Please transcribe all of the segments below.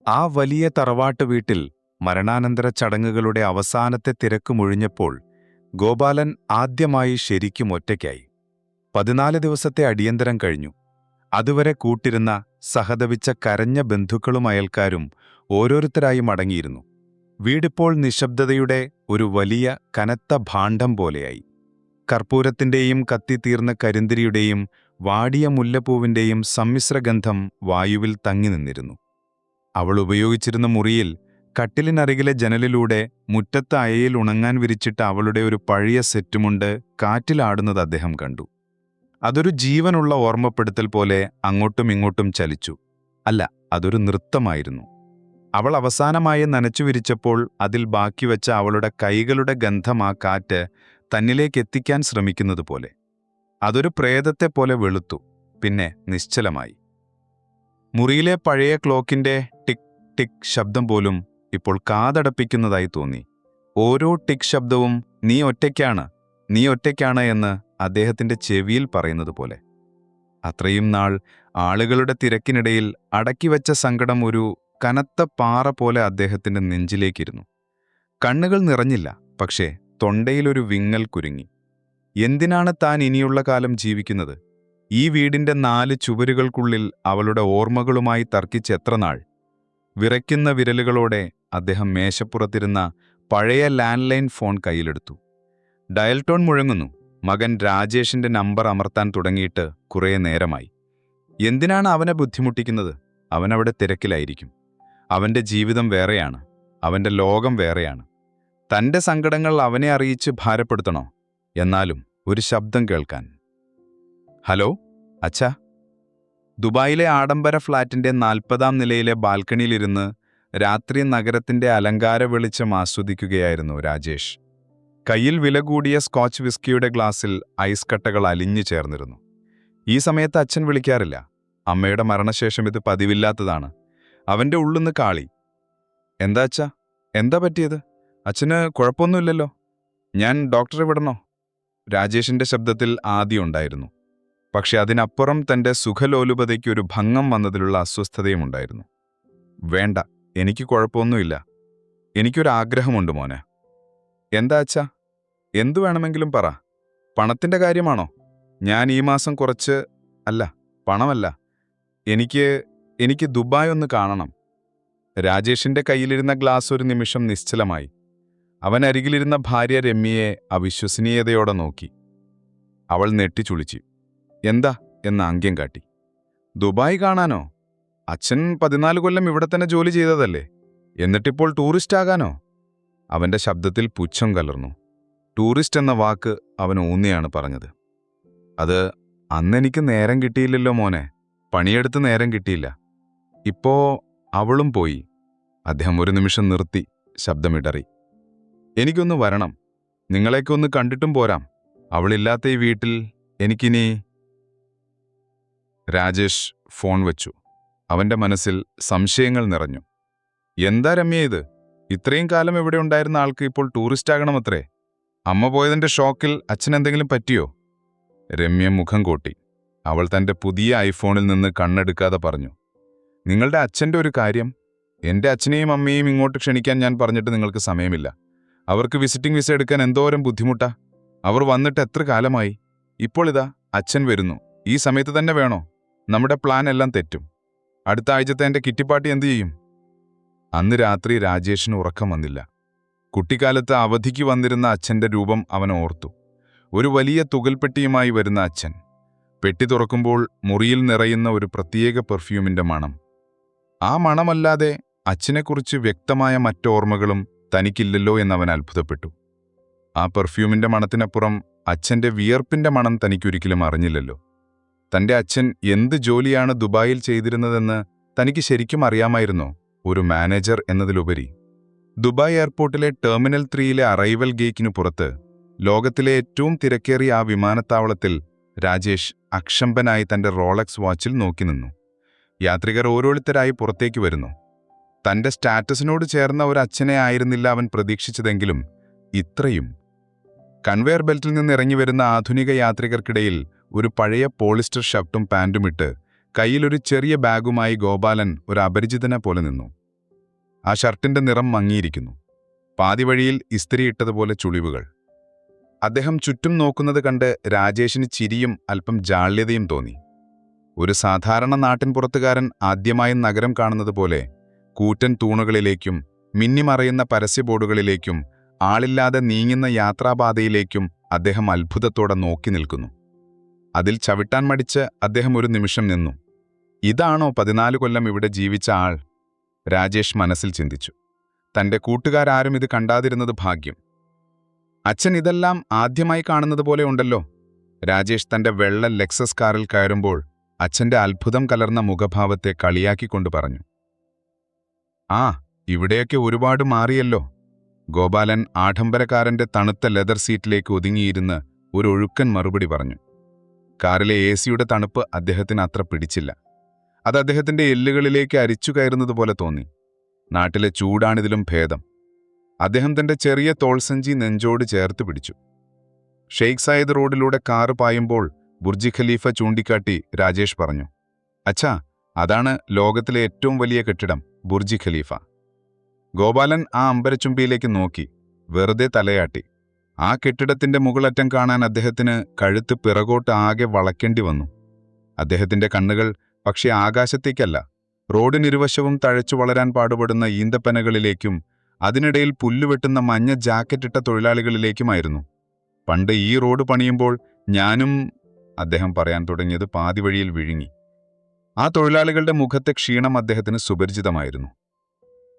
ആ വലിയ തറവാട്ട് വീട്ടിൽ മരണാനന്തര ചടങ്ങുകളുടെ അവസാനത്തെ തിരക്കുമൊഴിഞ്ഞപ്പോൾ ഗോപാലൻ ആദ്യമായി ശരിക്കും ഒറ്റയ്ക്കായി. 14 ദിവസത്തെ അടിയന്തരം കഴിഞ്ഞു. അതുവരെ കൂട്ടിരുന്ന സഹതപിച്ച കരഞ്ഞ ബന്ധുക്കളും അയൽക്കാരും ഓരോരുത്തരായി മടങ്ങിയിരുന്നു. വീടിപ്പോൾ നിശബ്ദതയുടെ ഒരു വലിയ കനത്ത ഭാണ്ഡം പോലെയായി. കർപ്പൂരത്തിന്റെയും കത്തിത്തീർന്ന കരിന്തിരിയുടെയും വാടിയ മുല്ലപ്പൂവിന്റെയും സമ്മിശ്രഗന്ധം വായുവിൽ തങ്ങി നിന്നിരുന്നു. അവൾ ഉപയോഗിച്ചിരുന്ന മുറിയിൽ കട്ടിലിനരികിലെ ജനലിലൂടെ മുറ്റത്ത് അയയിൽ ഉണങ്ങാൻ വിരിച്ചിട്ട അവളുടെ ഒരു പഴയ സെറ്റുമുണ്ട് കാറ്റിലാടുന്നത് അദ്ദേഹം കണ്ടു. അതൊരു ജീവനുള്ള ഓർമ്മപ്പെടുത്തൽ പോലെ അങ്ങോട്ടും ഇങ്ങോട്ടും ചലിച്ചു. അല്ല, അതൊരു നൃത്തമായിരുന്നു. അവൾ അവസാനമായി നനച്ചു വിരിച്ചപ്പോൾ അതിൽ ബാക്കിവെച്ച അവളുടെ കൈകളുടെ ഗന്ധം ആ കാറ്റ് തന്നിലേക്കെത്തിക്കാൻ ശ്രമിക്കുന്നതുപോലെ. അതൊരു പ്രേതത്തെപ്പോലെ വെളുത്തു, പിന്നെ നിശ്ചലമായി. മുറിയിലെ പഴയ ക്ലോക്കിന്റെ ടിക് ടിക് ശബ്ദം പോലും ഇപ്പോൾ കാതടപ്പിക്കുന്നതായി തോന്നി. ഓരോ ടിക് ശബ്ദവും നീ ഒറ്റയ്ക്കാണ്, നീ ഒറ്റയ്ക്കാണ് എന്ന് അദ്ദേഹത്തിന്റെ ചെവിയിൽ പറയുന്നത് പോലെ. അത്രയും നാൾ ആളുകളുടെ തിരക്കിനിടയിൽ അടക്കിവെച്ച സങ്കടം ഒരു കനത്ത പാറ പോലെ അദ്ദേഹത്തിന്റെ നെഞ്ചിലേക്കിരുന്നു. കണ്ണുകൾ നിറഞ്ഞില്ല, പക്ഷേ തൊണ്ടയിലൊരു വിങ്ങൽ കുരുങ്ങി. എന്തിനാണ് താൻ ഇനിയുള്ള കാലം ജീവിക്കുന്നത്? ഈ വീടിന്റെ 4 ചുവരുകൾക്കുള്ളിൽ അവളുടെ ഓർമ്മകളുമായി തർക്കിച്ച് എത്ര നാൾ? വിറയ്ക്കുന്ന വിരലുകളോടെ അദ്ദേഹം മേശപ്പുറത്തിരുന്ന പഴയ ലാൻഡ്ലൈൻ ഫോൺ കയ്യിലെടുത്തു. ഡയൽ ടോൺ മുഴങ്ങുന്നു. മകൻ രാജേഷിന്റെ നമ്പർ അമർത്താൻ തുടങ്ങിയിട്ട് കുറേ നേരമായി. എന്തിനാണ് അവനെ ബുദ്ധിമുട്ടിക്കുന്നത്? അവനവിടെ തിരക്കിലായിരിക്കും. അവന്റെ ജീവിതം വേറെയാണ്, അവന്റെ ലോകം വേറെയാണ്. തന്റെ സങ്കടങ്ങൾ അവനെ അറിയിച്ച് ഭാരപ്പെടുത്തണോ? എന്നാലും ഒരു ശബ്ദം കേൾക്കാൻ. ഹലോ അച്ഛാ. ദുബായിലെ ആഡംബര ഫ്ളാറ്റിന്റെ 40-ാം നിലയിലെ ബാൽക്കണിയിലിരുന്ന് രാത്രി നഗരത്തിന്റെ അലങ്കാര വെളിച്ചം ആസ്വദിക്കുകയായിരുന്നു രാജേഷ്. കയ്യിൽ വില കൂടിയ സ്കോച്ച് വിസ്കിയുടെ ഗ്ലാസ്സിൽ ഐസ് കട്ടകൾ അലിഞ്ഞു ചേർന്നിരുന്നു. ഈ സമയത്ത് അച്ഛൻ വിളിക്കാറില്ല. അമ്മയുടെ മരണശേഷം ഇത് പതിവില്ലാത്തതാണ്. അവന്റെ ഉള്ളുന്ന് കാളി. എന്താ അച്ഛാ, എന്താ പറ്റിയത്? അച്ഛന് കുഴപ്പമൊന്നുമില്ലല്ലോ? ഞാൻ ഡോക്ടറെ വിടണോ? രാജേഷിന്റെ ശബ്ദത്തിൽ ആദിയുണ്ടായിരുന്നു. പക്ഷെ അതിനപ്പുറം തന്റെ സുഖലോലുപതയ്ക്കൊരു ഭംഗം വന്നതിലുള്ള അസ്വസ്ഥതയുമുണ്ടായിരുന്നു. വേണ്ട, എനിക്ക് കുഴപ്പമൊന്നുമില്ല. എനിക്കൊരാഗ്രഹമുണ്ട് മോനെ. എന്താ അച്ഛാ? എന്തു വേണമെങ്കിലും പറ. പണത്തിന്റെ കാര്യമാണോ? ഞാൻ ഈ മാസം കുറച്ച്... അല്ല, പണമല്ല. എനിക്ക് ദുബായ് ഒന്ന് കാണണം. രാജേഷിന്റെ കയ്യിലിരുന്ന ഗ്ലാസ് ഒരു നിമിഷം നിശ്ചലമായി. അവൻ അരികിലിരുന്ന ഭാര്യ രമ്യയെ അവിശ്വസനീയതയോടെ നോക്കി. അവൾ നെട്ടിച്ചുളിച്ചു. എന്താ എന്ന് ആംഗ്യം കാട്ടി. ദുബായ് കാണാനോ? അച്ഛൻ 14 കൊല്ലം ഇവിടെ തന്നെ ജോലി ചെയ്തതല്ലേ? എന്നിട്ടിപ്പോൾ ടൂറിസ്റ്റ് ആകാനോ? അവന്റെ ശബ്ദത്തിൽ പുച്ഛം കലർന്നു. ടൂറിസ്റ്റ് എന്ന വാക്ക് അവൻ ഊന്നിയാണ് പറഞ്ഞത്. അത് അന്നെനിക്ക് നേരം കിട്ടിയില്ലല്ലോ മോനെ. പണിയെടുത്ത് നേരം കിട്ടിയില്ല. ഇപ്പോ അവളും പോയി. അദ്ദേഹം ഒരു നിമിഷം നിർത്തി ശബ്ദമിടറി. എനിക്കൊന്ന് വരണം. നിങ്ങളെയൊക്കെ ഒന്ന് കണ്ടിട്ടും പോരാം. അവളില്ലാത്ത ഈ വീട്ടിൽ എനിക്കിനി... രാജേഷ് ഫോൺ വെച്ചു. അവന്റെ മനസ്സിൽ സംശയങ്ങൾ നിറഞ്ഞു. എന്താ രമ്യ ഇത്? ഇത്രയും കാലം എവിടെ ഉണ്ടായിരുന്ന ആൾക്ക് ഇപ്പോൾ ടൂറിസ്റ്റ് ആകണമത്രേ. അമ്മ പോയതിന്റെ ഷോക്കിൽ അച്ഛനെന്തെങ്കിലും പറ്റിയോ? രമ്യ മുഖം കോട്ടി. അവൾ തന്റെ പുതിയ ഐഫോണിൽ നിന്ന് കണ്ണെടുക്കാതെ പറഞ്ഞു. നിങ്ങളുടെ അച്ഛന്റെ ഒരു കാര്യം. എന്റെ അച്ഛനെയും അമ്മയെയും ഇങ്ങോട്ട് ക്ഷണിക്കാൻ ഞാൻ പറഞ്ഞിട്ട് നിങ്ങൾക്ക് സമയമില്ല. അവർക്ക് വിസിറ്റിംഗ് വിസ എടുക്കാൻ എന്തോരം ബുദ്ധിമുട്ടാ. അവർ വന്നിട്ട് എത്ര കാലമായി? ഇപ്പോൾ ഇതാ അച്ഛൻ വരുന്നു. ഈ സമയത്ത് തന്നെ വേണോ? നമ്മുടെ പ്ലാൻ എല്ലാം തെറ്റും. അടുത്ത ആഴ്ചത്തെ എന്റെ കിറ്റിപ്പാട്ടി എന്തു ചെയ്യും? അന്ന് രാത്രി രാജേഷിന് ഉറക്കം വന്നില്ല. കുട്ടിക്കാലത്ത് അവധിക്ക് വന്നിരുന്ന അച്ഛന്റെ രൂപം അവൻ ഓർത്തു. ഒരു വലിയ തുകൽപ്പെട്ടിയുമായി വരുന്ന അച്ഛൻ. പെട്ടി തുറക്കുമ്പോൾ മുറിയിൽ നിറയുന്ന ഒരു പ്രത്യേക പെർഫ്യൂമിന്റെ മണം. ആ മണമല്ലാതെ അച്ഛനെക്കുറിച്ച് വ്യക്തമായ മറ്റോർമ്മകളും തനിക്കില്ലല്ലോ എന്നവൻ അത്ഭുതപ്പെട്ടു. ആ പെർഫ്യൂമിന്റെ മണത്തിനപ്പുറം അച്ഛന്റെ വിയർപ്പിന്റെ മണം തനിക്കൊരിക്കലും അറിഞ്ഞില്ലല്ലോ. തന്റെ അച്ഛൻ എന്ത് ജോലിയാണ് ദുബായിൽ ചെയ്തിരുന്നതെന്ന് തനിക്ക് ശരിക്കും അറിയാമായിരുന്നോ? ഒരു മാനേജർ എന്നതിലുപരി. ദുബായ് എയർപോർട്ടിലെ ടെർമിനൽ 3-ലെ അറൈവൽ ഗേറ്റിനു പുറത്ത് ലോകത്തിലെ ഏറ്റവും തിരക്കേറിയ ആ വിമാനത്താവളത്തിൽ രാജേഷ് അക്ഷമ്പനായി തന്റെ റോളക്സ് വാച്ചിൽ നോക്കി നിന്നു. യാത്രികർ ഓരോരുത്തരായി പുറത്തേക്ക് വരുന്നു. തന്റെ സ്റ്റാറ്റസിനോട് ചേർന്ന ഒരു അച്ഛനെ ആയിരുന്നില്ല അവൻ പ്രതീക്ഷിച്ചതെങ്കിലും ഇത്രയും. കൺവെയർ ബെൽറ്റിൽ നിന്ന് ഇറങ്ങിവരുന്ന ആധുനിക യാത്രികർക്കിടയിൽ ഒരു പഴയ പോളിസ്റ്റർ ഷർട്ടും പാൻറ്റുമിട്ട് കയ്യിലൊരു ചെറിയ ബാഗുമായി ഗോപാലൻ ഒരു അപരിചിതനെ പോലെ നിന്നു. ആ ഷർട്ടിന്റെ നിറം മങ്ങിയിരിക്കുന്നു. പാതിവഴിയിൽ ഇസ്തിരിയിട്ടതുപോലെ ചുളിവുകൾ. അദ്ദേഹം ചുറ്റും നോക്കുന്നത് കണ്ട് രാജേഷിന് ചിരിയും അല്പം ജാള്യതയും തോന്നി. ഒരു സാധാരണ നാട്ടിൻപുറത്തുകാരൻ ആദ്യമായി നഗരം കാണുന്നതുപോലെ കൂറ്റൻ തൂണുകളിലേക്കും മിന്നിമറയുന്ന പരസ്യബോർഡുകളിലേക്കും ആളില്ലാതെ നീങ്ങുന്ന യാത്രാപാതയിലേക്കും അദ്ദേഹം അത്ഭുതത്തോടെ നോക്കി നിൽക്കുന്നു. അതിൽ ചവിട്ടാൻ മടിച്ച് അദ്ദേഹം ഒരു നിമിഷം നിന്നു. ഇതാണോ 14 കൊല്ലം ഇവിടെ ജീവിച്ച ആൾ? രാജേഷ് മനസ്സിൽ ചിന്തിച്ചു. തന്റെ കൂട്ടുകാരാരും ഇത് കണ്ടാതിരുന്നത് ഭാഗ്യം. അച്ഛൻ ഇതെല്ലാം ആദ്യമായി കാണുന്നത് പോലെ ഉണ്ടല്ലോ. രാജേഷ് തന്റെ വെള്ള ലെക്സസ് കാറിൽ കയറുമ്പോൾ അച്ഛന്റെ അത്ഭുതം കലർന്ന മുഖഭാവത്തെ കളിയാക്കിക്കൊണ്ട് പറഞ്ഞു. ആ, ഇവിടെയൊക്കെ ഒരുപാട് മാറിയല്ലോ. ഗോപാലൻ ആഡംബരക്കാരന്റെ തണുത്ത ലെതർ സീറ്റിലേക്ക് ഒതുങ്ങിയിരുന്ന് ഒരു ഒഴുക്കൻ മറുപടി പറഞ്ഞു. കാറിലെ AC-യുടെ തണുപ്പ് അദ്ദേഹത്തിന് അത്ര പിടിച്ചില്ല. അത് അദ്ദേഹത്തിന്റെ എല്ലുകളിലേക്ക് അരിച്ചു കയറുന്നതുപോലെ തോന്നി. നാട്ടിലെ ചൂടാണിതിലും ഭേദം. അദ്ദേഹം തന്റെ ചെറിയ തോൾസഞ്ചി നെഞ്ചോട് ചേർത്ത് പിടിച്ചു. ഷെയ്ഖ് സായിദ് റോഡിലൂടെ കാറ് പായുമ്പോൾ ബുർജ് ഖലീഫ ചൂണ്ടിക്കാട്ടി രാജേഷ് പറഞ്ഞു. അച്ഛാ, അതാണ് ലോകത്തിലെ ഏറ്റവും വലിയ കെട്ടിടം, ബുർജ് ഖലീഫ. ഗോപാലൻ ആ അമ്പരച്ചുംബിയിലേക്ക് നോക്കി, വെറുതെ തലയാട്ടി. ആ കെട്ടിടത്തിന്റെ മുകളറ്റം കാണാൻ അദ്ദേഹത്തിന് കഴുത്ത് പിറകോട്ട് ആകെ വളയ്ക്കേണ്ടി വന്നു. അദ്ദേഹത്തിന്റെ കണ്ണുകൾ പക്ഷേ ആകാശത്തേക്കല്ല, റോഡിനിരുവശവും തഴച്ചു വളരാൻ പാടുപെടുന്ന ഈന്തപ്പനകളിലേക്കും അതിനിടയിൽ പുല്ലുവെട്ടുന്ന മഞ്ഞ ജാക്കറ്റിട്ട തൊഴിലാളികളിലേക്കുമായിരുന്നു. പണ്ട് ഈ റോഡ് പണിയുമ്പോൾ ഞാനും അദ്ദേഹം പറയാൻ തുടങ്ങിയത് പാതിവഴിയിൽ വിഴുങ്ങി. ആ തൊഴിലാളികളുടെ മുഖത്തെ ക്ഷീണം അദ്ദേഹത്തിന് സുപരിചിതമായിരുന്നു.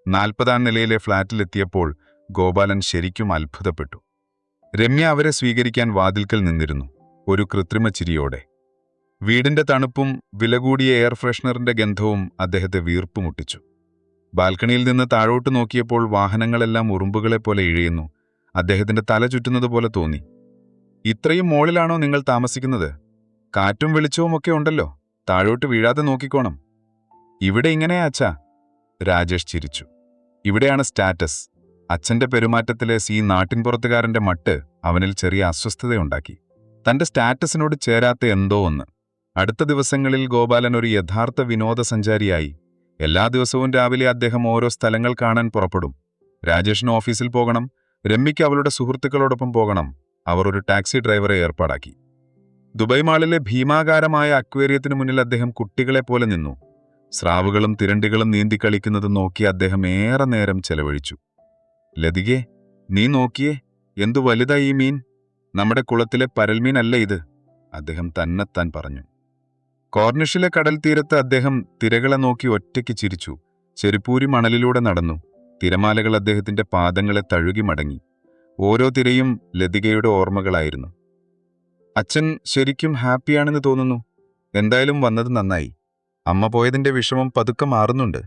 40ാം നിലയിലെ ഫ്ളാറ്റിലെത്തിയപ്പോൾ ഗോപാലൻ ശരിക്കും അത്ഭുതപ്പെട്ടു. രമ്യ അവരെ സ്വീകരിക്കാൻ വാതിൽക്കൽ നിന്നിരുന്നു, ഒരു കൃത്രിമ ചിരിയോടെ. വീടിന്റെ തണുപ്പും വിലകൂടിയ എയർ ഫ്രഷ്നറിന്റെ ഗന്ധവും അദ്ദേഹത്തെ വീർപ്പുമുട്ടിച്ചു. ബാൽക്കണിയിൽ നിന്ന് താഴോട്ട് നോക്കിയപ്പോൾ വാഹനങ്ങളെല്ലാം ഉറുമ്പുകളെപ്പോലെ ഇഴയുന്നു. അദ്ദേഹത്തിന്റെ തല ചുറ്റുന്നതുപോലെ തോന്നി. ഇത്രയും മോളിലാണോ നിങ്ങൾ താമസിക്കുന്നത്? കാറ്റും വെളിച്ചവുമൊക്കെ ഉണ്ടല്ലോ, താഴോട്ട് വീഴാതെ നോക്കിക്കോണം. ഇവിടെ ഇങ്ങനെയാ അച്ഛാ? രാജേഷ് ചിരിച്ചു. ഇവിടെയാണ് സ്റ്റാറ്റസ്. അച്ഛന്റെ പെരുമാറ്റത്തിലെ നാട്ടിൻപുറത്തുകാരന്റെ മട്ട് അവനിൽ ചെറിയ അസ്വസ്ഥതയുണ്ടാക്കി. തന്റെ സ്റ്റാറ്റസിനോട് ചേരാത്ത എന്തോ ഒന്ന്. അടുത്ത ദിവസങ്ങളിൽ ഗോപാലൻ ഒരു യഥാർത്ഥ വിനോദസഞ്ചാരിയായി. എല്ലാ ദിവസവും രാവിലെ അദ്ദേഹം ഓരോ സ്ഥലങ്ങൾ കാണാൻ പുറപ്പെടും. രാജേഷിന് ഓഫീസിൽ പോകണം, രമ്യയ്ക്ക് അവളുടെ സുഹൃത്തുക്കളോടൊപ്പം പോകണം. അവർ ഒരു ടാക്സി ഡ്രൈവറെ ഏർപ്പാടാക്കി. ദുബായ് മാളിലെ ഭീമാകാരമായ അക്വേറിയത്തിനു മുന്നിൽ അദ്ദേഹം കുട്ടികളെപ്പോലെ നിന്നു. സ്രാവുകളും തിരണ്ടികളും നീന്തിക്കളിക്കുന്നത് നോക്കി അദ്ദേഹം ഏറെ നേരം ചെലവഴിച്ചു. ലതികേ, നീ നോക്കിയേ, എന്തു വലുതായി ഈ മീൻ. നമ്മുടെ കുളത്തിലെ പരൽമീനല്ല ഇത്, അദ്ദേഹം തന്നെത്താൻ പറഞ്ഞു. കോർണിഷിലെ കടൽ തീരത്ത് അദ്ദേഹം തിരകളെ നോക്കി ഒറ്റയ്ക്ക് ചിരിച്ചു. ചെരുപ്പൂരി മണലിലൂടെ നടന്നു. തിരമാലകൾ അദ്ദേഹത്തിന്റെ പാദങ്ങളെ തഴുകി മടങ്ങി. ഓരോ തിരയും ലതികയുടെ ഓർമ്മകളായിരുന്നു. അച്ഛൻ ശരിക്കും ഹാപ്പിയാണെന്ന് തോന്നുന്നു. എന്തായാലും വന്നത് നന്നായി. അമ്മ പോയതിന്റെ വിഷമം പതുക്കെ മാറുന്നുണ്ട്,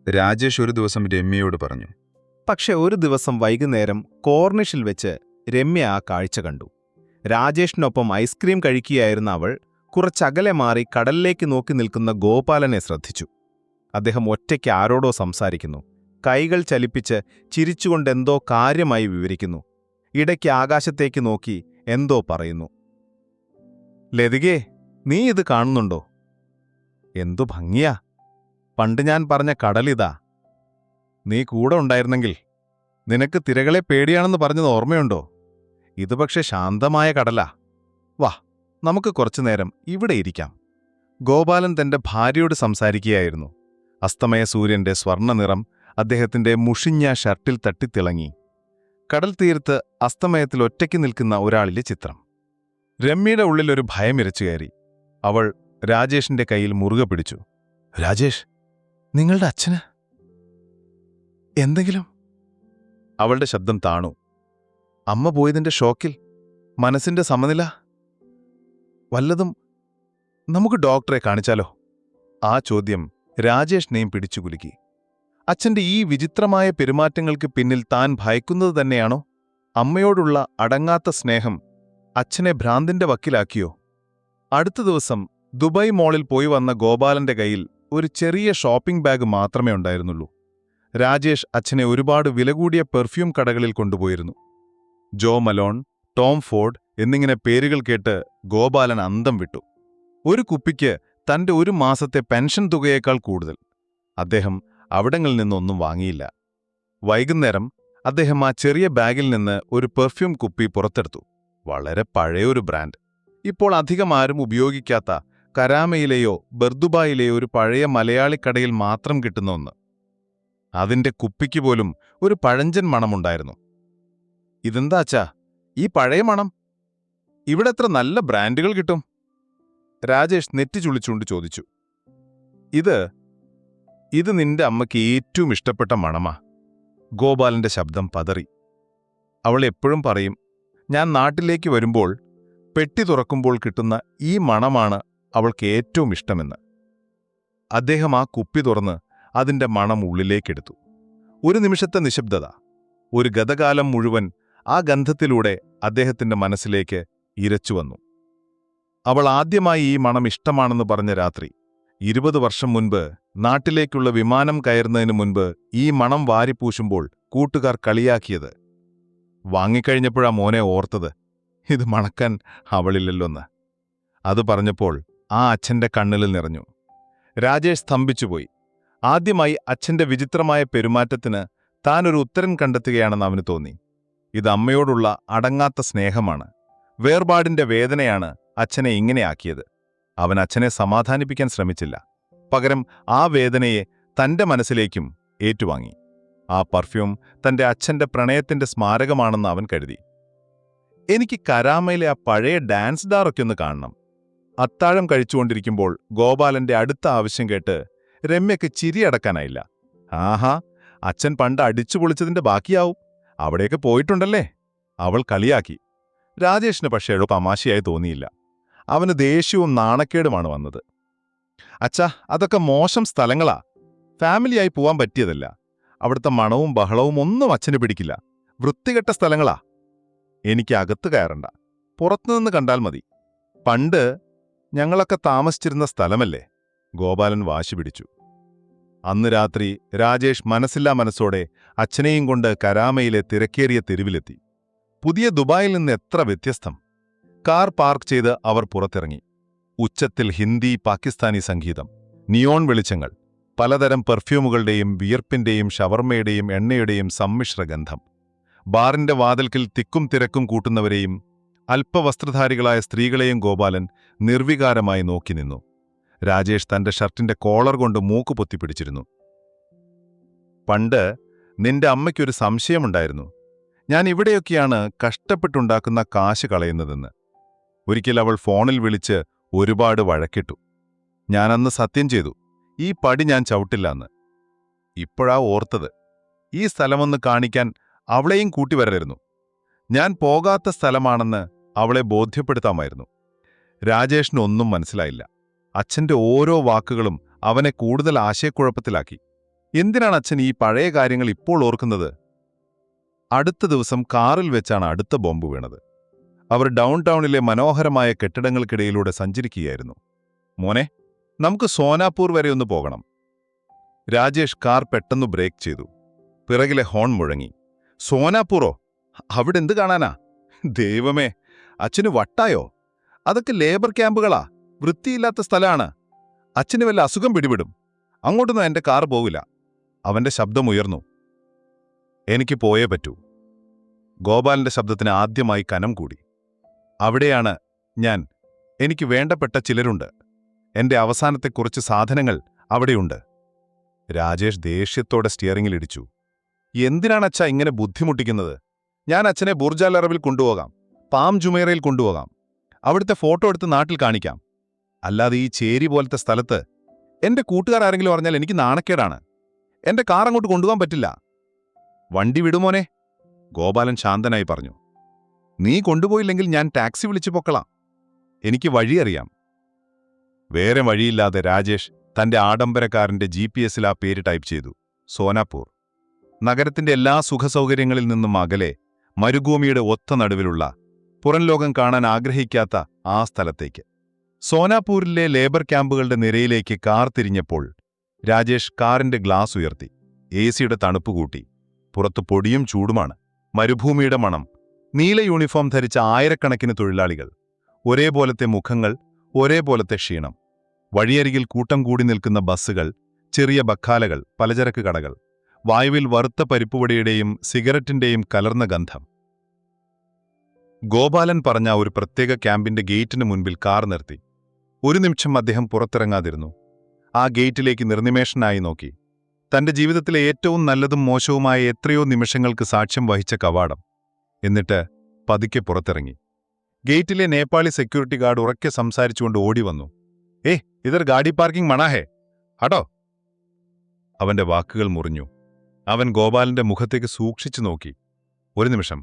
രാജേഷ് ഒരു ദിവസം രമ്യയോട് പറഞ്ഞു. പക്ഷെ ഒരു ദിവസം വൈകുന്നേരം കോർണിഷിൽ വെച്ച് രമ്യ ആ കാഴ്ച കണ്ടു. രാജേഷിനൊപ്പം ഐസ്ക്രീം കഴിക്കുകയായിരുന്ന അവൾ കുറച്ചകലെ മാറി കടലിലേക്ക് നോക്കി നിൽക്കുന്ന ഗോപാലനെ ശ്രദ്ധിച്ചു. അദ്ദേഹം ഒറ്റയ്ക്ക് ആരോടോ സംസാരിക്കുന്നു. കൈകൾ ചലിപ്പിച്ച് ചിരിച്ചുകൊണ്ടെന്തോ കാര്യമായി വിവരിക്കുന്നു. ഇടയ്ക്ക് ആകാശത്തേക്ക് നോക്കി എന്തോ പറയുന്നു. ലതികേ, നീ ഇത് കാണുന്നുണ്ടോ? എന്തു ഭംഗിയാ! പണ്ട് ഞാൻ പറഞ്ഞ കടലിതാ. നീ കൂടെ ഉണ്ടായിരുന്നെങ്കിൽ. നിനക്ക് തിരകളെ പേടിയാണെന്ന് പറഞ്ഞത് ഓർമ്മയുണ്ടോ? ഇത് പക്ഷെ ശാന്തമായ കടലാ. വാ, നമുക്ക് കുറച്ചുനേരം ഇവിടെ ഇരിക്കാം. ഗോപാലൻ തന്റെ ഭാര്യയോട് സംസാരിക്കുകയായിരുന്നു. അസ്തമയ സൂര്യന്റെ സ്വർണ്ണനിറം അദ്ദേഹത്തിന്റെ മുഷിഞ്ഞ ഷർട്ടിൽ തട്ടിത്തിളങ്ങി. കടൽ തീരത്ത് അസ്തമയത്തിൽ ഒറ്റയ്ക്ക് നിൽക്കുന്ന ഒരാളിലെ ചിത്രം. രമ്യയുടെ ഉള്ളിലൊരു ഭയമിരച്ചു കയറി. അവൾ രാജേഷിന്റെ കയ്യിൽ മുറുകെ പിടിച്ചു. രാജേഷ്, നിങ്ങളുടെ അച്ഛന് എന്തെങ്കിലും? അവളുടെ ശബ്ദം താണു. അമ്മ പോയതിന്റെ ഷോക്കിൽ മനസ്സിന്റെ സമനില വല്ലതും. നമുക്ക് ഡോക്ടറെ കാണിച്ചാലോ? ആ ചോദ്യം രാജേഷിനെയും പിടിച്ചുകുലുക്കി. അച്ഛന്റെ ഈ വിചിത്രമായ പെരുമാറ്റങ്ങൾക്ക് പിന്നിൽ താൻ ഭയക്കുന്നത് തന്നെയാണോ? അമ്മയോടുള്ള അടങ്ങാത്ത സ്നേഹം അച്ഛനെ ഭ്രാന്തിന്റെ വക്കിലാക്കിയോ? അടുത്ത ദിവസം ദുബായ് മോളിൽ പോയി വന്ന ഗോപാലന്റെ കയ്യിൽ ഒരു ചെറിയ ഷോപ്പിംഗ് ബാഗ് മാത്രമേ ഉണ്ടായിരുന്നുള്ളൂ. രാജേഷ് അച്ഛനെ ഒരുപാട് വിലകൂടിയ പെർഫ്യൂം കടകളിൽ കൊണ്ടുപോയിരുന്നു. ജോ മലോൺ, ടോം ഫോർഡ് എന്നിങ്ങനെ പേരുകൾ കേട്ട് ഗോപാലൻ അന്തം വിട്ടു. ഒരു കുപ്പിക്ക് തന്റെ ഒരു മാസത്തെ പെൻഷൻ തുകയേക്കാൾ കൂടുതൽ. അദ്ദേഹം അവിടങ്ങളിൽ നിന്നൊന്നും വാങ്ങിയില്ല. വൈകുന്നേരം അദ്ദേഹം ആ ചെറിയ ബാഗിൽ നിന്ന് ഒരു പെർഫ്യൂം കുപ്പി പുറത്തെടുത്തു. വളരെ പഴയൊരു ബ്രാൻഡ്, ഇപ്പോൾ അധികം ആരും ഉപയോഗിക്കാത്ത, കരാമയിലെയോ ബർദുബായിലെയോ ഒരു പഴയ മലയാളിക്കടയിൽ മാത്രം കിട്ടുന്ന ഒന്ന്. അതിന്റെ കുപ്പിക്ക് പോലും ഒരു പഴഞ്ചൻ മണമുണ്ടായിരുന്നു. ഇതെന്താ അച്ഛാ, ഈ പഴയ മണം? ഇവിടെ എത്ര നല്ല ബ്രാൻഡുകൾ കിട്ടും? രാജേഷ് നെറ്റി ചുളിച്ചുകൊണ്ട് ചോദിച്ചു. ഇത് നിന്റെ അമ്മയ്ക്ക് ഏറ്റവും ഇഷ്ടപ്പെട്ട മണമാ. ഗോപാലന്റെ ശബ്ദം പതറി. അവൾ എപ്പോഴും പറയും, ഞാൻ നാട്ടിലേക്ക് വരുമ്പോൾ പെട്ടി തുറക്കുമ്പോൾ കിട്ടുന്ന ഈ മണമാണ് അവൾക്ക് ഏറ്റവും ഇഷ്ടമെന്ന്. അദ്ദേഹം ആ കുപ്പി തുറന്ന് അതിന്റെ മണം ഉള്ളിലേക്കെടുത്തു. ഒരു നിമിഷത്തെ നിശബ്ദത, ഒരു ഗതകാലം മുഴുവൻ ആ ഗന്ധത്തിലൂടെ അദ്ദേഹത്തിന്റെ മനസ്സിലേക്ക് ഇരച്ചുവന്നു. അവൾ ആദ്യമായി ഈ മണം ഇഷ്ടമാണെന്ന് പറഞ്ഞ രാത്രി, 20 വർഷം മുൻപ് നാട്ടിലേക്കുള്ള വിമാനം കയറുന്നതിന് മുൻപ് ഈ മണം വാരിപ്പൂശുമ്പോൾ കൂട്ടുകാർ കളിയാക്കിയത്. വാങ്ങിക്കഴിഞ്ഞപ്പോഴാ മോനെ ഓർത്തത്, ഇത് മണക്കാൻ അവളില്ലല്ലോന്ന്. അത് പറഞ്ഞപ്പോൾ ആ അച്ഛന്റെ കണ്ണിൽ നിറഞ്ഞു. രാജേഷ് സ്തംഭിച്ചുപോയി. ആദ്യമായി അച്ഛന്റെ വിചിത്രമായ പെരുമാറ്റത്തിന് താനൊരു ഉത്തരം കണ്ടെത്തുകയാണെന്ന് അവന് തോന്നി. ഇത് അമ്മയോടുള്ള അടങ്ങാത്ത സ്നേഹമാണ്. വേർപാടിന്റെ വേദനയാണ് അച്ഛനെ ഇങ്ങനെയാക്കിയത്. അവൻ അച്ഛനെ സമാധാനിപ്പിക്കാൻ ശ്രമിച്ചില്ല. പകരം ആ വേദനയെ തന്റെ മനസ്സിലേക്കും ഏറ്റുവാങ്ങി. ആ പെർഫ്യൂം തന്റെ അച്ഛന്റെ പ്രണയത്തിന്റെ സ്മാരകമാണെന്ന് അവൻ കരുതി. എനിക്ക് കരാമയിലെ ആ പഴയ ഡാൻസ് ഡാറൊക്കെ ഒന്ന് കാണണം. അത്താഴം കഴിച്ചുകൊണ്ടിരിക്കുമ്പോൾ ഗോപാലന്റെ അടുത്ത ആവശ്യം കേട്ട് രമ്യയ്ക്ക് ചിരിയടക്കാനായില്ല. ആഹാ, അച്ഛൻ പണ്ട് അടിച്ചുപൊളിച്ചതിന്റെ ബാക്കിയാവും. അവിടെയൊക്കെ പോയിട്ടുണ്ടല്ലേ? അവൾ കളിയാക്കി. രാജേഷിന് പക്ഷേ തമാശയായി തോന്നിയില്ല. അവന് ദേഷ്യവും നാണക്കേടുമാണ് വന്നത്. അച്ഛാ, അതൊക്കെ മോശം സ്ഥലങ്ങളാ. ഫാമിലിയായി പോവാൻ പറ്റിയതല്ല. അവിടുത്തെ മണവും ബഹളവും ഒന്നും അച്ഛന് പിടിക്കില്ല. വൃത്തികെട്ട സ്ഥലങ്ങളാ. എനിക്ക് അകത്ത് കയറണ്ട, പുറത്തുനിന്ന് കണ്ടാൽ മതി. പണ്ട് ഞങ്ങളൊക്കെ താമസിച്ചിരുന്ന സ്ഥലമല്ലേ? ഗോപാലൻ വാശി പിടിച്ചു. അന്ന് രാത്രി രാജേഷ് മനസ്സില്ലാ മനസ്സോടെ അച്ഛനെയും കൊണ്ട് കരാമയിലെ തിരക്കേറിയ തെരുവിലെത്തി. പുതിയ ദുബായിൽ നിന്ന് എത്ര വ്യത്യസ്തം! കാർ പാർക്ക് ചെയ്ത് അവർ പുറത്തിറങ്ങി. ഉച്ചത്തിൽ ഹിന്ദി പാകിസ്ഥാനി സംഗീതം, നിയോൺ വെളിച്ചങ്ങൾ, പലതരം പെർഫ്യൂമുകളുടെയും വിയർപ്പിന്റെയും ഷവർമയുടെയും എണ്ണയുടെയും സമ്മിശ്ര ഗന്ധം. ബാറിന്റെ വാതിൽക്കൽ തിക്കും തിരക്കും കൂട്ടുന്നവരെയും അല്പവസ്ത്രധാരികളായ സ്ത്രീകളെയും ഗോപാലൻ നിർവികാരമായി നോക്കി നിന്നു. രാജേഷ് തന്റെ ഷർട്ടിന്റെ കോളർ കൊണ്ട് മൂക്ക് പൊത്തിപ്പിടിച്ചിരുന്നു. പണ്ട് നിന്റെ അമ്മയ്ക്കൊരു സംശയമുണ്ടായിരുന്നു, ഞാൻ ഇവിടെയൊക്കെയാണ് കഷ്ടപ്പെട്ടുണ്ടാക്കുന്ന കാശ് കളയുന്നതെന്ന്. ഒരിക്കൽ അവൾ ഫോണിൽ വിളിച്ച് ഒരുപാട് വഴക്കിട്ടു. ഞാനന്ന് സത്യം ചെയ്തു, ഈ പടി ഞാൻ ചവിട്ടില്ലാന്ന്. ഇപ്പോഴാ ഓർത്തത്, ഈ സ്ഥലമൊന്ന് കാണിക്കാൻ അവളെയും കൂട്ടിവരരുന്നു. ഞാൻ പോകാത്ത സ്ഥലമാണെന്ന് അവളെ ബോധ്യപ്പെടുത്താമായിരുന്നു. രാജേഷിനൊന്നും മനസ്സിലായില്ല. അച്ഛന്റെ ഓരോ വാക്കുകളും അവനെ കൂടുതൽ ആശയക്കുഴപ്പത്തിലാക്കി. എന്തിനാണ് അച്ഛൻ ഈ പഴയ കാര്യങ്ങൾ ഇപ്പോൾ ഓർക്കുന്നത്? അടുത്ത ദിവസം കാറിൽ വെച്ചാണ് അടുത്ത ബോംബ് വീണത്. അവർ ഡൗൺ ടൗണിലെ മനോഹരമായ കെട്ടിടങ്ങൾക്കിടയിലൂടെ സഞ്ചരിക്കുകയായിരുന്നു. മോനെ, നമുക്ക് സോനാപൂർ വരെ ഒന്ന് പോകണം. രാജേഷ് കാർ പെട്ടെന്ന് ബ്രേക്ക് ചെയ്തു. പിറകിലെ ഹോൺ മുഴങ്ങി. സോനാപൂറോ? അവിടെ എന്ത് കാണാനാ? ദൈവമേ, അച്ഛന് വട്ടായോ? അതൊക്കെ ലേബർ ക്യാമ്പുകളാ, വൃത്തിയില്ലാത്ത സ്ഥലമാണ്. അച്ഛന് വല്ല അസുഖം പിടിപെടും. അങ്ങോട്ടൊന്നും എന്റെ കാർ പോവില്ല. അവന്റെ ശബ്ദമുയർന്നു. എനിക്ക് പോയേ പറ്റൂ. ഗോപാലന്റെ ശബ്ദത്തിന് ആദ്യമായി കനം കൂടി. അവിടെയാണ് ഞാൻ. എനിക്ക് വേണ്ടപ്പെട്ട ചിലരുണ്ട്. എന്റെ അവസാനത്തെ കുറച്ച് സാധനങ്ങൾ അവിടെയുണ്ട്. രാജേഷ് ദേഷ്യത്തോടെ സ്റ്റിയറിംഗിലിടിച്ചു. എന്തിനാണ് അച്ഛാ ഇങ്ങനെ ബുദ്ധിമുട്ടിക്കുന്നത്? ഞാൻ അച്ഛനെ ബുർജ് അൽ അറബിൽ കൊണ്ടുപോകാം, പാം ജുമൈറയിൽ കൊണ്ടുപോകാം. അവിടുത്തെ ഫോട്ടോ എടുത്ത് നാട്ടിൽ കാണിക്കാം. അല്ലാതെ ഈ ചേരി പോലത്തെ സ്ഥലത്ത് എന്റെ കൂട്ടുകാർ ആരെങ്കിലും അറിഞ്ഞാൽ എനിക്ക് നാണക്കേടാണ്. എന്റെ കാർ അങ്ങോട്ട് കൊണ്ടുപോകാൻ പറ്റില്ല. വണ്ടി വിടുമോനെ? ഗോപാലൻ ശാന്തനായി പറഞ്ഞു. നീ കൊണ്ടുപോയില്ലെങ്കിൽ ഞാൻ ടാക്സി വിളിച്ചു പൊക്കളാം. എനിക്ക് വഴിയറിയാം. വേറെ വഴിയില്ലാതെ രാജേഷ് തന്റെ ആഡംബരക്കാരന്റെ GPS-ൽ ആ പേര് ടൈപ്പ് ചെയ്തു. സോനാപൂർ. നഗരത്തിന്റെ എല്ലാ സുഖസൗകര്യങ്ങളിൽ നിന്നും അകലെ, മരുഭൂമിയുടെ ഒത്ത നടുവിലുള്ള, പുറംലോകം കാണാൻ ആഗ്രഹിക്കാത്ത ആ സ്ഥലത്തേക്ക്. സോനാപൂരിലെ ലേബർ ക്യാമ്പുകളുടെ നിരയിലേക്ക് കാർ തിരിഞ്ഞപ്പോൾ രാജേഷ് കാറിന്റെ ഗ്ലാസ് ഉയർത്തി. AC-യുടെ തണുപ്പ് കൂട്ടി. പുറത്ത് പൊടിയും ചൂടുമാണ്. മരുഭൂമിയുടെ മണം. നീല യൂണിഫോം ധരിച്ച ആയിരക്കണക്കിന് തൊഴിലാളികൾ. ഒരേപോലത്തെ മുഖങ്ങൾ, ഒരേപോലത്തെ ക്ഷീണം. വഴിയരികിൽ കൂട്ടം കൂടി നിൽക്കുന്ന ബസ്സുകൾ, ചെറിയ ബക്കാലകൾ, പലചരക്ക് കടകൾ, വായുവിൽ വറുത്ത പരിപ്പുവടിയുടെയും സിഗരറ്റിന്റെയും കലർന്ന ഗന്ധം. ഗോപാലൻ പറഞ്ഞ ഒരു പ്രത്യേക ക്യാമ്പിന്റെ ഗേറ്റിന് മുൻപിൽ കാർ നിർത്തി. ഒരു നിമിഷം അദ്ദേഹം പുറത്തിറങ്ങാതിരുന്നു. ആ ഗേറ്റിലേക്ക് നിർനിമേഷനായി നോക്കി. തന്റെ ജീവിതത്തിലെ ഏറ്റവും നല്ലതും മോശവുമായ എത്രയോ നിമിഷങ്ങൾക്ക് സാക്ഷ്യം വഹിച്ച കവാടം. എന്നിട്ട് പതുക്കെ പുറത്തിറങ്ങി. ഗേറ്റിലെ നേപ്പാളി സെക്യൂരിറ്റി ഗാർഡ് ഉറക്കെ സംസാരിച്ചുകൊണ്ട് ഓടി വന്നു. ഇതർ ഗാഡി പാർക്കിംഗ് മണാഹേ, ഹട്ടോ. അവന്റെ വാക്കുകൾ മുറിഞ്ഞു. അവൻ ഗോപാലന്റെ മുഖത്തേക്ക് സൂക്ഷിച്ചു നോക്കി. ഒരു നിമിഷം.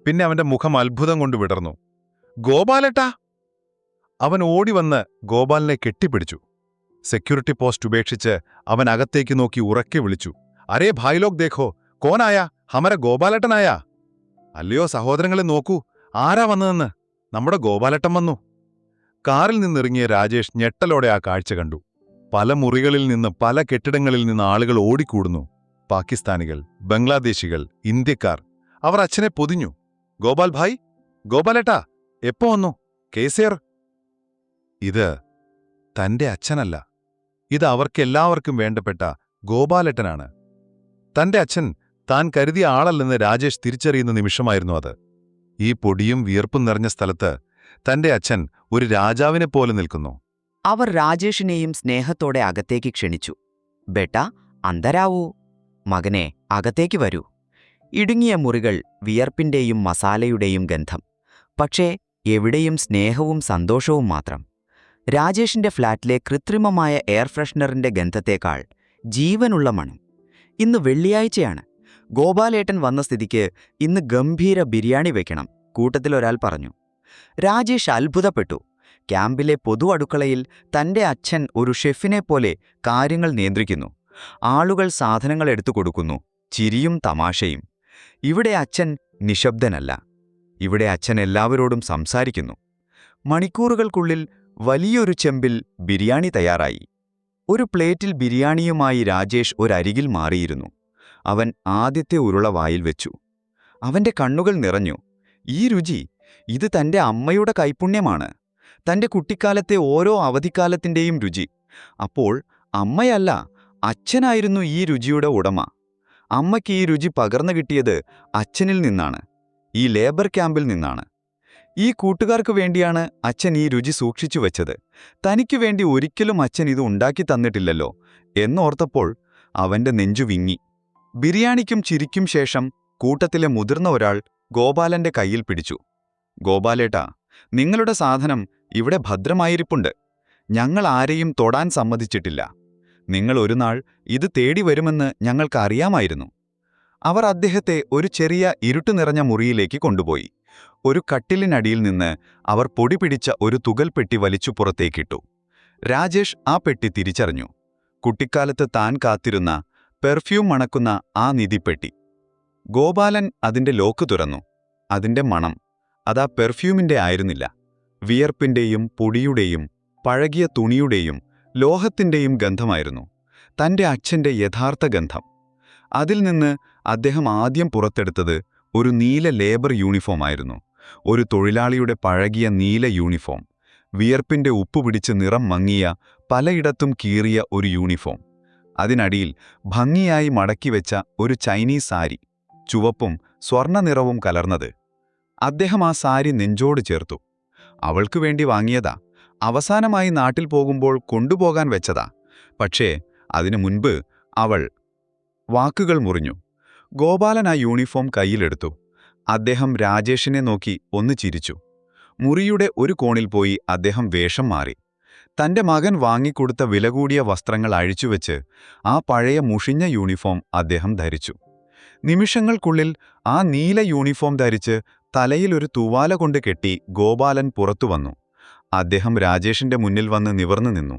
പിന്നെ അവന്റെ മുഖം അത്ഭുതം കൊണ്ട് വിടർന്നു. ഗോപാലേട്ടാ! അവൻ ഓടിവന്ന് ഗോപാലിനെ കെട്ടിപ്പിടിച്ചു. സെക്യൂരിറ്റി പോസ്റ്റ് ഉപേക്ഷിച്ച് അവൻ അകത്തേക്ക് നോക്കി ഉറക്കെ വിളിച്ചു. അരേ ഭായ് ലോക് ദേഖോ, കോനായാ? ഹമര ഗോപാലേട്ടനായാ? അല്ലയോ സഹോദരങ്ങളെ, നോക്കൂ, ആരാ വന്നതെന്ന്. നമ്മുടെ ഗോപാലേട്ടൻ വന്നു. കാറിൽ നിന്നിറങ്ങിയ രാജേഷ് ഞെട്ടലോടെ ആ കാഴ്ച കണ്ടു. പല മുറികളിൽ നിന്ന്, പല കെട്ടിടങ്ങളിൽ നിന്ന് ആളുകൾ ഓടിക്കൂടുന്നു. പാകിസ്ഥാനികൾ, ബംഗ്ലാദേശികൾ, ഇന്ത്യക്കാർ. അവർ അച്ഛനെ പൊതിഞ്ഞു. ഗോപാൽ ഭായ്, ഗോപാലേട്ടാ, എപ്പോ വന്നു? കേസേർ. ഇത് തന്റെ അച്ഛനല്ല. ഇത് അവർക്കെല്ലാവർക്കും വേണ്ടപ്പെട്ട ഗോപാലേട്ടനാണ്. തന്റെ അച്ഛൻ താൻ കരുതിയ ആളല്ലെന്ന് രാജേഷ് തിരിച്ചറിയുന്ന നിമിഷമായിരുന്നു അത്. ഈ പൊടിയും വിയർപ്പും നിറഞ്ഞ സ്ഥലത്ത് തന്റെ അച്ഛൻ ഒരു രാജാവിനെപ്പോലെ നിൽക്കുന്നു. അവർ രാജേഷിനെയും സ്നേഹത്തോടെ അകത്തേക്ക് ക്ഷണിച്ചു. ബേട്ടാ, അന്തരാവൂ. മകനെ, അകത്തേക്ക് വരൂ. ഇടുങ്ങിയ മുറികൾ, വിയർപ്പിന്റെയും മസാലയുടെയും ഗന്ധം. പക്ഷേ എവിടെയും സ്നേഹവും സന്തോഷവും മാത്രം. രാജേഷിന്റെ ഫ്ളാറ്റിലെ കൃത്രിമമായ എയർ ഫ്രഷ്നറിന്റെ ഗന്ധത്തേക്കാൾ ജീവനുള്ള മണം. ഇന്ന് വെള്ളിയാഴ്ചയാണ്. ഗോപാലേട്ടൻ വന്ന സ്ഥിതിക്ക് ഇന്ന് ഗംഭീര ബിരിയാണി വെക്കണം, കൂട്ടത്തിലൊരാൾ പറഞ്ഞു. രാജേഷ് അത്ഭുതപ്പെട്ടു. ക്യാമ്പിലെ പൊതു അടുക്കളയിൽ തന്റെ അച്ഛൻ ഒരു ഷെഫിനെപ്പോലെ കാര്യങ്ങൾ നിയന്ത്രിക്കുന്നു. ആളുകൾ സാധനങ്ങൾ എടുത്തു കൊടുക്കുന്നു. ചിരിയും തമാശയും. ഇവിടെ അച്ഛൻ നിശബ്ദനല്ല. ഇവിടെ അച്ഛൻ എല്ലാവരോടും സംസാരിക്കുന്നു. മണിക്കൂറുകൾക്കുള്ളിൽ വലിയൊരു ചെമ്പിൽ ബിരിയാണി തയ്യാറായി. ഒരു പ്ലേറ്റിൽ ബിരിയാണിയുമായി രാജേഷ് ഒരരികിൽ മാറിയിരുന്നു. അവൻ ആദ്യത്തെ ഉരുള വായിൽ വെച്ചു. അവന്റെ കണ്ണുകൾ നിറഞ്ഞു. ഈ രുചി, ഇത് തന്റെ അമ്മയുടെ കൈപുണ്യമാണ്. തന്റെ കുട്ടിക്കാലത്തെ ഓരോ അവധിക്കാലത്തിന്റെയും രുചി. അപ്പോൾ അമ്മയല്ല, അച്ഛനായിരുന്നു ഈ രുചിയുടെ ഉടമ. അമ്മയ്ക്ക് ഈ രുചി പകർന്നു കിട്ടിയത് അച്ഛനിൽ നിന്നാണ്, ഈ ലേബർ ക്യാമ്പിൽ നിന്നാണ്. ഈ കൂട്ടുകാർക്ക് വേണ്ടിയാണ് അച്ഛൻ ഈ രുചി സൂക്ഷിച്ചു വെച്ചത്. തനിക്കു വേണ്ടി ഒരിക്കലും അച്ഛൻ ഇത് ഉണ്ടാക്കി തന്നിട്ടില്ലല്ലോ എന്നോർത്തപ്പോൾ അവന്റെ നെഞ്ചു വിങ്ങി. ബിരിയാണിക്കും ചിരിക്കും ശേഷം കൂട്ടത്തിലെ മുതിർന്ന ഒരാൾ ഗോപാലന്റെ കയ്യിൽ പിടിച്ചു. ഗോപാലേട്ടാ, നിങ്ങളുടെ സാധനം ഇവിടെ ഭദ്രമായിരിപ്പുണ്ട്. ഞങ്ങൾ ആരെയും തൊടാൻ സമ്മതിച്ചിട്ടില്ല. നിങ്ങൾ ഒരുനാൾ ഇത് തേടി വരുമെന്ന് ഞങ്ങൾക്കറിയാമായിരുന്നു. അവർ അദ്ദേഹത്തെ ഒരു ചെറിയ ഇരുട്ടു നിറഞ്ഞ മുറിയിലേക്ക് കൊണ്ടുപോയി. ഒരു കട്ടിലിനടിയിൽ നിന്ന് അവർ പൊടി പിടിച്ച ഒരു തുകൽപ്പെട്ടി വലിച്ചു പുറത്തേക്കിട്ടു. രാജേഷ് ആ പെട്ടി തിരിച്ചറിഞ്ഞു. കുട്ടിക്കാലത്ത് താൻ കാത്തിരുന്ന, പെർഫ്യൂം മണക്കുന്ന ആ നിധിപ്പെട്ടി. ഗോപാലൻ അതിന്റെ ലോക്ക് തുറന്നു. അതിന്റെ മണം, അതാ പെർഫ്യൂമിന്റെ ആയിരുന്നില്ല. വിയർപ്പിന്റെയും പൊടിയുടെയും പഴകിയ തുണിയുടെയും ലോഹത്തിന്റെയും ഗന്ധമായിരുന്നു. തന്റെ അച്ഛന്റെ യഥാർത്ഥ ഗന്ധം. അതിൽ നിന്ന് അദ്ദേഹം ആദ്യം പുറത്തെടുത്തത് ഒരു നീല ലേബർ യൂണിഫോമായിരുന്നു. ഒരു തൊഴിലാളിയുടെ പഴകിയ നീല യൂണിഫോം. വിയർപ്പിന്റെ ഉപ്പുപിടിച്ച് നിറം മങ്ങിയ, പലയിടത്തും കീറിയ ഒരു യൂണിഫോം. അതിനടിയിൽ ഭംഗിയായി മടക്കിവെച്ച ഒരു ചൈനീസ് സാരി, ചുവപ്പും സ്വർണ്ണനിറവും കലർന്നത്. അദ്ദേഹം ആ സാരി നെഞ്ചോട് ചേർത്തു. അവൾക്കു വേണ്ടി വാങ്ങിയതാ. അവസാനമായി നാട്ടിൽ പോകുമ്പോൾ കൊണ്ടുപോകാൻ വെച്ചതാ. പക്ഷേ അതിനു മുൻപ് അവൾ. വാക്കുകൾ മുറിഞ്ഞു. ഗോപാലൻ ആ യൂണിഫോം കയ്യിലെടുത്തു. അദ്ദേഹം രാജേഷിനെ നോക്കി ഒന്ന് ചിരിച്ചു. മുറിയുടെ ഒരു കോണിൽ പോയി അദ്ദേഹം വേഷം മാറി. തന്റെ മകൻ വാങ്ങിക്കൊടുത്ത വിലകൂടിയ വസ്ത്രങ്ങൾ അഴിച്ചുവെച്ച് ആ പഴയ മുഷിഞ്ഞ യൂണിഫോം അദ്ദേഹം ധരിച്ചു. നിമിഷങ്ങൾക്കുള്ളിൽ ആ നീല യൂണിഫോം ധരിച്ച് തലയിലൊരു തൂവാല കൊണ്ട് കെട്ടി ഗോപാലൻ പുറത്തുവന്നു. അദ്ദേഹം രാജേഷിന്റെ മുന്നിൽ വന്ന് നിവർന്നു നിന്നു.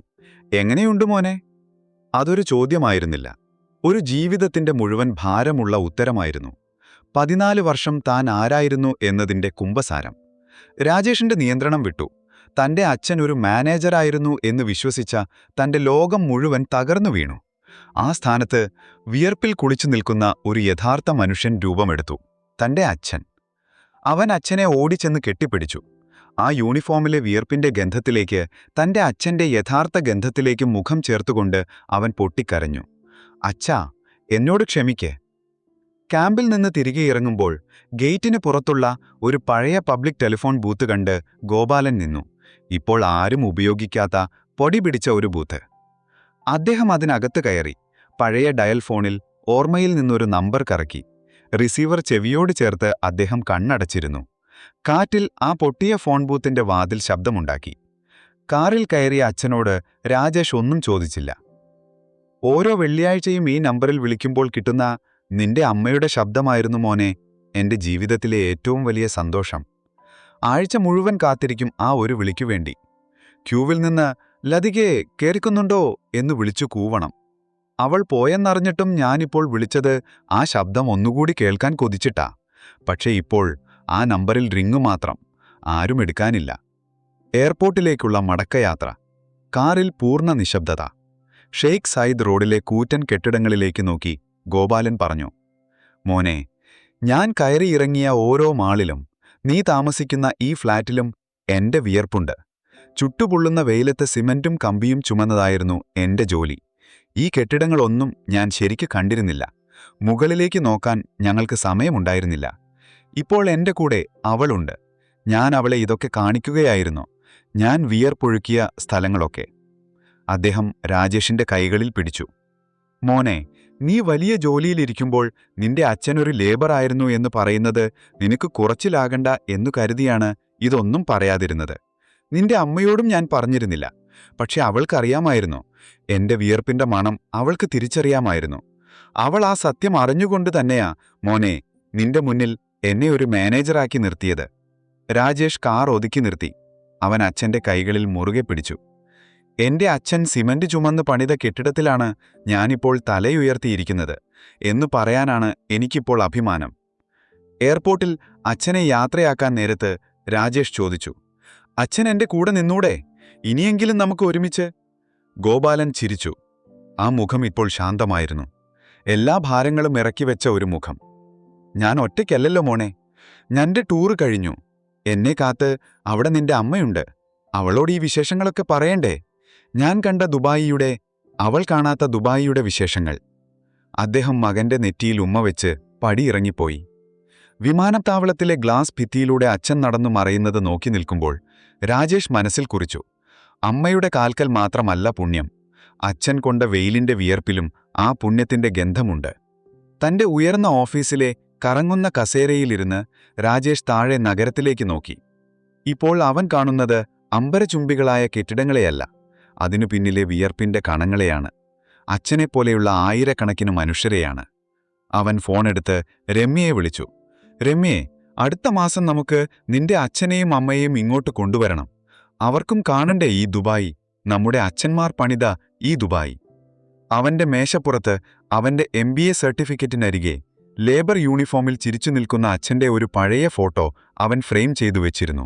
എങ്ങനെയുണ്ട് മോനെ? അതൊരു ചോദ്യമായിരുന്നില്ല. ഒരു ജീവിതത്തിന്റെ മുഴുവൻ ഭാരമുള്ള ഉത്തരമായിരുന്നു. 14 വർഷം താൻ ആരായിരുന്നു എന്നതിന്റെ കുംഭസാരം. രാജേഷിന്റെ നിയന്ത്രണം വിട്ടു. തന്റെ അച്ഛൻ ഒരു മാനേജറായിരുന്നു എന്ന് വിശ്വസിച്ച തന്റെ ലോകം മുഴുവൻ തകർന്നു വീണു. ആ സ്ഥാനത്ത് വിയർപ്പിൽ കുളിച്ചു നിൽക്കുന്ന ഒരു യഥാർത്ഥ മനുഷ്യൻ രൂപമെടുത്തു. തന്റെ അച്ഛൻ. അവൻ അച്ഛനെ ഓടിച്ചെന്ന് കെട്ടിപ്പിടിച്ചു. ആ യൂണിഫോമിലെ വിയർപ്പിന്റെ ഗന്ധത്തിലേക്ക് തന്റെ അച്ഛന്റെ യഥാർത്ഥ ഗന്ധത്തിലേക്ക് മുഖം ചേർത്തുകൊണ്ട് അവൻ പൊട്ടിക്കരഞ്ഞു. അച്ഛാ, എന്നോട് ക്ഷമിക്ക്. ക്യാമ്പിൽ നിന്ന് തിരികെ ഇറങ്ങുമ്പോൾ ഗേറ്റിന് പുറത്തുള്ള ഒരു പഴയ പബ്ലിക് ടെലിഫോൺ ബൂത്ത് കണ്ട് ഗോപാലൻ നിന്നു. ഇപ്പോൾ ആരും ഉപയോഗിക്കാത്ത പൊടി പിടിച്ച ഒരു ബൂത്ത്. അദ്ദേഹം അതിനകത്ത് കയറി. പഴയ ഡയൽ ഫോണിൽ ഓർമ്മയിൽ നിന്നൊരു നമ്പർ കറക്കി. റിസീവർ ചെവിയോട് ചേർത്ത് അദ്ദേഹം കണ്ണടച്ചിരുന്നു. കാറ്റിൽ ആ പൊട്ടിയ ഫോൺ ബൂത്തിന്റെ വാതിൽ ശബ്ദമുണ്ടാക്കി. കാറിൽ കയറിയ അച്ഛനോട് രാജേഷ് ഒന്നും ചോദിച്ചില്ല. ഓരോ വെള്ളിയാഴ്ചയും ഈ നമ്പറിൽ വിളിക്കുമ്പോൾ കിട്ടുന്ന നിന്റെ അമ്മയുടെ ശബ്ദമായിരുന്നു മോനെ എന്റെ ജീവിതത്തിലെ ഏറ്റവും വലിയ സന്തോഷം. ആഴ്ച മുഴുവൻ കാത്തിരിക്കും ആ ഒരു വിളിക്കുവേണ്ടി. ക്യൂവിൽ നിന്ന് ലതികേ കേൾക്കുന്നുണ്ടോ എന്ന് വിളിച്ചു കൂവണം. അവൾ പോയെന്നറിഞ്ഞിട്ടും ഞാനിപ്പോൾ വിളിച്ചത് ആ ശബ്ദം ഒന്നുകൂടി കേൾക്കാൻ കൊതിച്ചിട്ടാ. പക്ഷേ ഇപ്പോൾ ആ നമ്പറിൽ റിങ്ങു മാത്രം, ആരും എടുക്കാനില്ല. എയർപോർട്ടിലേക്കുള്ള മടക്കയാത്ര. കാറിൽ പൂർണ്ണ നിശബ്ദത. ഷെയ്ഖ് സായിദ് റോഡിലെ കൂറ്റൻ കെട്ടിടങ്ങളിലേക്ക് നോക്കി ഗോപാലൻ പറഞ്ഞു, മോനെ, ഞാൻ കയറിയിറങ്ങിയ ഓരോ മാളിലും നീ താമസിക്കുന്ന ഈ ഫ്ലാറ്റിലും എന്റെ വിയർപ്പുണ്ട്. ചുട്ടുപൊള്ളുന്ന വെയിലത്ത് സിമന്റും കമ്പിയും ചുമന്നതായിരുന്നു എന്റെ ജോലി. ഈ കെട്ടിടങ്ങളൊന്നും ഞാൻ ശരിക്ക് കണ്ടിരുന്നില്ല. മുകളിലേക്ക് നോക്കാൻ ഞങ്ങൾക്ക് സമയമുണ്ടായിരുന്നില്ല. ഇപ്പോൾ എന്റെ കൂടെ അവളുണ്ട്. ഞാൻ അവളെ ഇതൊക്കെ കാണിക്കുകയായിരുന്നു. ഞാൻ വിയർപ്പൊഴുക്കിയ സ്ഥലങ്ങളൊക്കെ. അദ്ദേഹം രാജേഷിന്റെ കൈകളിൽ പിടിച്ചു. മോനെ, നീ വലിയ ജോലിയിലിരിക്കുമ്പോൾ നിന്റെ അച്ഛനൊരു ലേബറായിരുന്നു എന്ന് പറയുന്നത് നിനക്ക് കുറച്ചിലാകണ്ട എന്നു കരുതിയാണ് ഇതൊന്നും പറയാതിരുന്നത്. നിന്റെ അമ്മയോടും ഞാൻ പറഞ്ഞിരുന്നില്ല. പക്ഷെ അവൾക്കറിയാമായിരുന്നു. എന്റെ വിയർപ്പിന്റെ മണം അവൾക്ക് തിരിച്ചറിയാമായിരുന്നു. അവൾ ആ സത്യം അറിഞ്ഞുകൊണ്ട് തന്നെയാ മോനെ നിന്റെ മുന്നിൽ എന്നെ ഒരു മാനേജറാക്കി നിർത്തിയത്. രാജേഷ് കാർ ഒതുക്കി നിർത്തി. അവൻ അച്ഛന്റെ കൈകളിൽ മുറുകെ പിടിച്ചു. എന്റെ അച്ഛൻ സിമന്റ് ചുമന്ന് പണിത കെട്ടിടത്തിലാണ് ഞാനിപ്പോൾ തലയുയർത്തിയിരിക്കുന്നത് എന്നു പറയാനാണ് എനിക്കിപ്പോൾ അഭിമാനം. എയർപോർട്ടിൽ അച്ഛനെ യാത്രയാക്കാൻ നേരത്ത് രാജേഷ് ചോദിച്ചു, അച്ഛൻ എന്റെ കൂടെ നിന്നൂടെ? ഇനിയെങ്കിലും നമുക്ക് ഒരുമിച്ച്? ഗോപാലൻ ചിരിച്ചു. ആ മുഖം ഇപ്പോൾ ശാന്തമായിരുന്നു. എല്ലാ ഭാരങ്ങളും ഇറക്കിവെച്ച ഒരു മുഖം. ഞാൻ ഒറ്റയ്ക്കല്ലല്ലോ മോനെ. ഞന്റെ ടൂറ് കഴിഞ്ഞു. എന്നെ കാത്ത് അവിടെ നിന്റെ അമ്മയുണ്ട്. അവളോട് ഈ വിശേഷങ്ങളൊക്കെ പറയണ്ടേ? ഞാൻ കണ്ട ദുബായിയുടെ, അവൾ കാണാത്ത ദുബായിയുടെ വിശേഷങ്ങൾ. അദ്ദേഹം മകന്റെ നെറ്റിയിൽ ഉമ്മ വെച്ച് പടിയിറങ്ങിപ്പോയി. വിമാനത്താവളത്തിലെ ഗ്ലാസ് ഭിത്തിയിലൂടെ അച്ഛൻ നടന്നു മറയുന്നത് നോക്കി നിൽക്കുമ്പോൾ രാജേഷ് മനസ്സിൽ കുറിച്ചു, അമ്മയുടെ കാൽക്കൽ മാത്രമല്ല പുണ്യം. അച്ഛൻ കൊണ്ട വെയിലിന്റെ വിയർപ്പിലും ആ പുണ്യത്തിന്റെ ഗന്ധമുണ്ട്. തന്റെ ഉയർന്ന ഓഫീസിലെ കറങ്ങുന്ന കസേരയിലിരുന്ന് രാജേഷ് താഴെ നഗരത്തിലേക്ക് നോക്കി. ഇപ്പോൾ അവൻ കാണുന്നത് അമ്പരചുംബികളായ കെട്ടിടങ്ങളെയല്ല, അതിനു പിന്നിലെ വിയർപ്പിന്റെ കണങ്ങളെയാണ്. അച്ഛനെപ്പോലെയുള്ള ആയിരക്കണക്കിന് മനുഷ്യരെയാണ്. അവൻ ഫോണെടുത്ത് രമ്യയെ വിളിച്ചു. രമ്യേ, അടുത്ത മാസം നമുക്ക് നിന്റെ അച്ഛനെയും അമ്മയെയും ഇങ്ങോട്ട് കൊണ്ടുവരണം. അവർക്കും കാണണ്ടേ ഈ ദുബായി, നമ്മുടെ അച്ഛന്മാർ പണിത ഈ ദുബായി. അവന്റെ മേശപ്പുറത്ത് അവന്റെ MBA സർട്ടിഫിക്കറ്റിനരികെ ലേബർ യൂണിഫോമിൽ ചിരിച്ചു നിൽക്കുന്ന അച്ഛന്റെ ഒരു പഴയ ഫോട്ടോ അവൻ ഫ്രെയിം ചെയ്തു വെച്ചിരുന്നു.